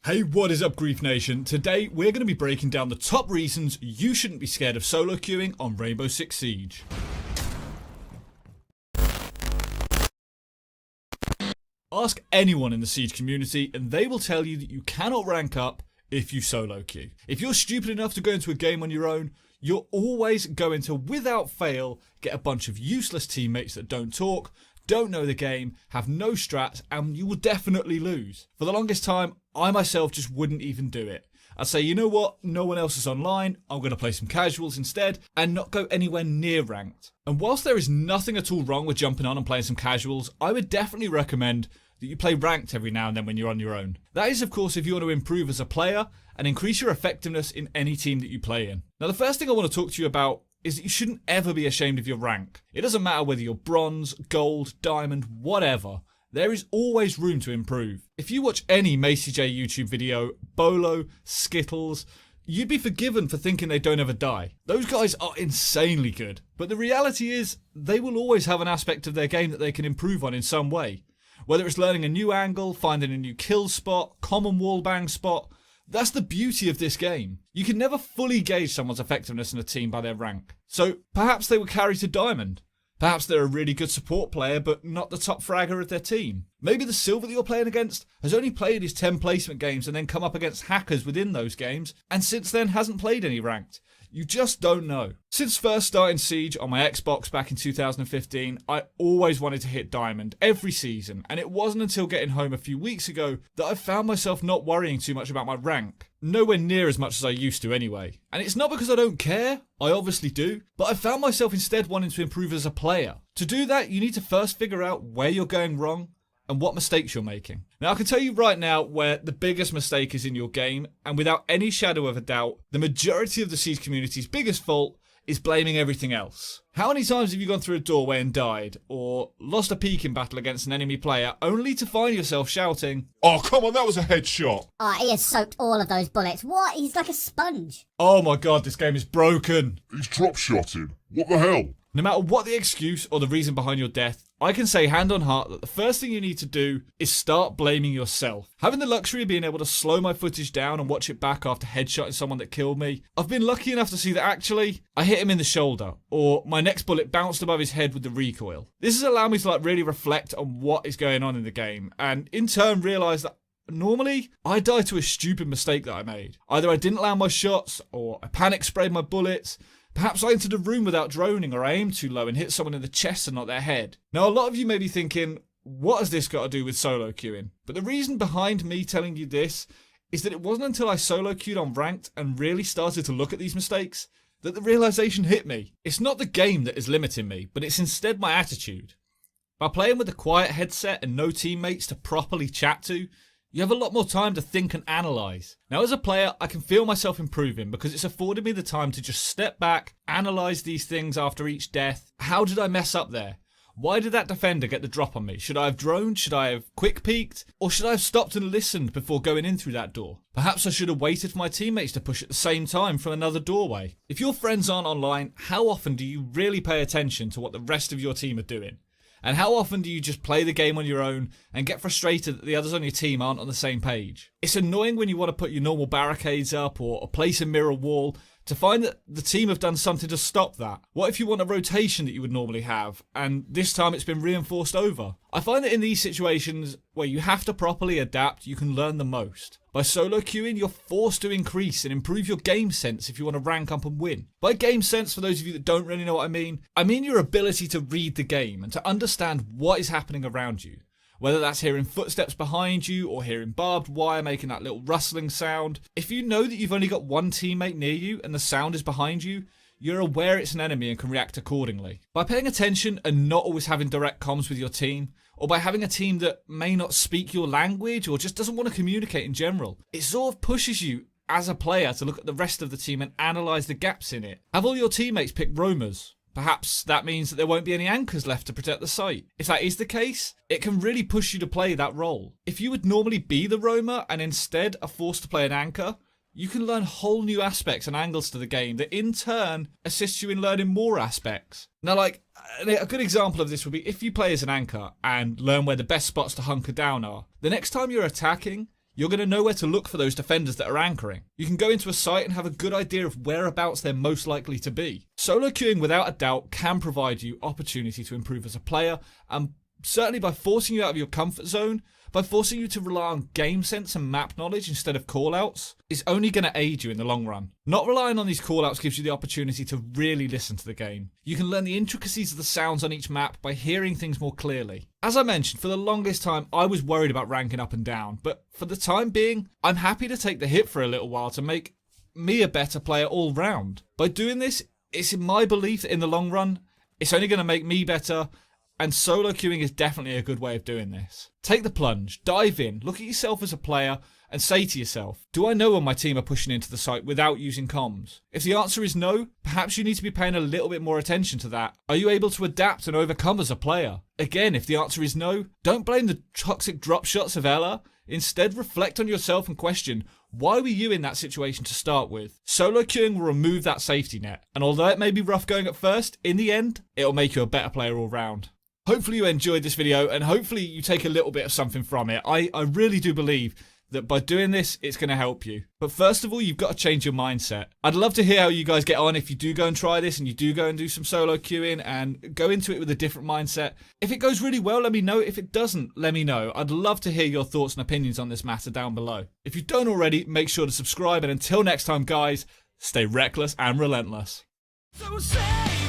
Hey, what is up, Grief Nation? Today we're going to be breaking down the top reasons you shouldn't be scared of solo queuing on Rainbow Six Siege. Ask anyone in the Siege community and they will tell you that you cannot rank up if you solo queue. If you're stupid enough to go into a game on your own, you're always going to, without fail, get a bunch of useless teammates that don't talk, don't know the game, have no strats, and you will definitely lose. For the longest time, I myself just wouldn't even do it. I'd say, you know what, no one else is online, I'm going to play some casuals instead, and not go anywhere near ranked. And whilst there is nothing at all wrong with jumping on and playing some casuals, I would definitely recommend that you play ranked every now and then when you're on your own. That is, of course, if you want to improve as a player and increase your effectiveness in any team that you play in. Now, the first thing I want to talk to you about is that you shouldn't ever be ashamed of your rank. It doesn't matter whether you're bronze, gold, diamond, whatever. There is always room to improve. If you watch any Macy J YouTube video, Bolo, Skittles, you'd be forgiven for thinking they don't ever die. Those guys are insanely good. But the reality is, they will always have an aspect of their game that they can improve on in some way. Whether it's learning a new angle, finding a new kill spot, common wallbang spot, that's the beauty of this game. You can never fully gauge someone's effectiveness in a team by their rank. So perhaps they were carried to diamond. Perhaps they're a really good support player but not the top fragger of their team. Maybe the silver that you're playing against has only played his 10 placement games and then come up against hackers within those games and since then hasn't played any ranked. You just don't know. Since first starting Siege on my Xbox back in 2015, I always wanted to hit Diamond every season, and it wasn't until getting home a few weeks ago that I found myself not worrying too much about my rank. Nowhere near as much as I used to anyway. And it's not because I don't care, I obviously do, but I found myself instead wanting to improve as a player. To do that, you need to first figure out where you're going wrong and what mistakes you're making. Now, I can tell you right now where the biggest mistake is in your game, and without any shadow of a doubt, the majority of the Siege community's biggest fault is blaming everything else. How many times have you gone through a doorway and died, or lost a peek in battle against an enemy player, only to find yourself shouting, "Oh, come on, that was a headshot." Oh, he has soaked all of those bullets. What? He's like a sponge. "Oh my god, this game is broken." He's drop-shotting. What the hell? No matter what the excuse or the reason behind your death, I can say hand on heart that the first thing you need to do is start blaming yourself. Having the luxury of being able to slow my footage down and watch it back after headshotting someone that killed me, I've been lucky enough to see that actually, I hit him in the shoulder, or my next bullet bounced above his head with the recoil. This has allowed me to really reflect on what is going on in the game, and in turn realise that normally, I die to a stupid mistake that I made. Either I didn't land my shots, or I panic sprayed my bullets. Perhaps I entered a room without droning, or I aimed too low and hit someone in the chest and not their head. Now, a lot of you may be thinking, what has this got to do with solo queuing? But the reason behind me telling you this is that it wasn't until I solo queued on ranked and really started to look at these mistakes that the realization hit me. It's not the game that is limiting me, but it's instead my attitude. By playing with a quiet headset and no teammates to properly chat to, you have a lot more time to think and analyse. Now, as a player, I can feel myself improving because it's afforded me the time to just step back, analyse these things after each death. How did I mess up there? Why did that defender get the drop on me? Should I have droned? Should I have quick peeked? Or should I have stopped and listened before going in through that door? Perhaps I should have waited for my teammates to push at the same time from another doorway. If your friends aren't online, how often do you really pay attention to what the rest of your team are doing? And how often do you just play the game on your own and get frustrated that the others on your team aren't on the same page? It's annoying when you want to put your normal barricades up or place a mirror wall to find that the team have done something to stop that. What if you want a rotation that you would normally have and this time it's been reinforced over? I find that in these situations where you have to properly adapt, you can learn the most. By solo queuing, you're forced to increase and improve your game sense if you want to rank up and win. By game sense, for those of you that don't really know what I mean your ability to read the game and to understand what is happening around you. Whether that's hearing footsteps behind you or hearing barbed wire making that little rustling sound. If you know that you've only got one teammate near you and the sound is behind you, you're aware it's an enemy and can react accordingly. By paying attention and not always having direct comms with your team, or by having a team that may not speak your language or just doesn't want to communicate in general, it sort of pushes you as a player to look at the rest of the team and analyse the gaps in it. Have all your teammates pick roamers? Perhaps that means that there won't be any anchors left to protect the site. If that is the case, it can really push you to play that role. If you would normally be the roamer and instead are forced to play an anchor, you can learn whole new aspects and angles to the game that in turn assist you in learning more aspects. Now, a good example of this would be if you play as an anchor and learn where the best spots to hunker down are, the next time you're attacking, you're going to know where to look for those defenders that are anchoring. You can go into a site and have a good idea of whereabouts they're most likely to be. Solo queuing without a doubt can provide you opportunity to improve as a player, and certainly by forcing you out of your comfort zone, by forcing you to rely on game sense and map knowledge instead of callouts, is only going to aid you in the long run. Not relying on these callouts gives you the opportunity to really listen to the game. You can learn the intricacies of the sounds on each map by hearing things more clearly. As I mentioned, for the longest time I was worried about ranking up and down, but for the time being, I'm happy to take the hit for a little while to make me a better player all round. By doing this, it's in my belief that in the long run, it's only going to make me better, and solo queuing is definitely a good way of doing this. Take the plunge, dive in, look at yourself as a player, and say to yourself, do I know when my team are pushing into the site without using comms? If the answer is no, perhaps you need to be paying a little bit more attention to that. Are you able to adapt and overcome as a player? Again, if the answer is no, don't blame the toxic drop shots of Ella. Instead, reflect on yourself and question, why were you in that situation to start with? Solo queuing will remove that safety net, and although it may be rough going at first, in the end, it'll make you a better player all round. Hopefully you enjoyed this video, and hopefully you take a little bit of something from it. I really do believe that by doing this, it's going to help you. But first of all, you've got to change your mindset. I'd love to hear how you guys get on if you do go and try this and you do go and do some solo queuing and go into it with a different mindset. If it goes really well, let me know. If it doesn't, let me know. I'd love to hear your thoughts and opinions on this matter down below. If you don't already, make sure to subscribe, and until next time, guys, stay reckless and relentless. So say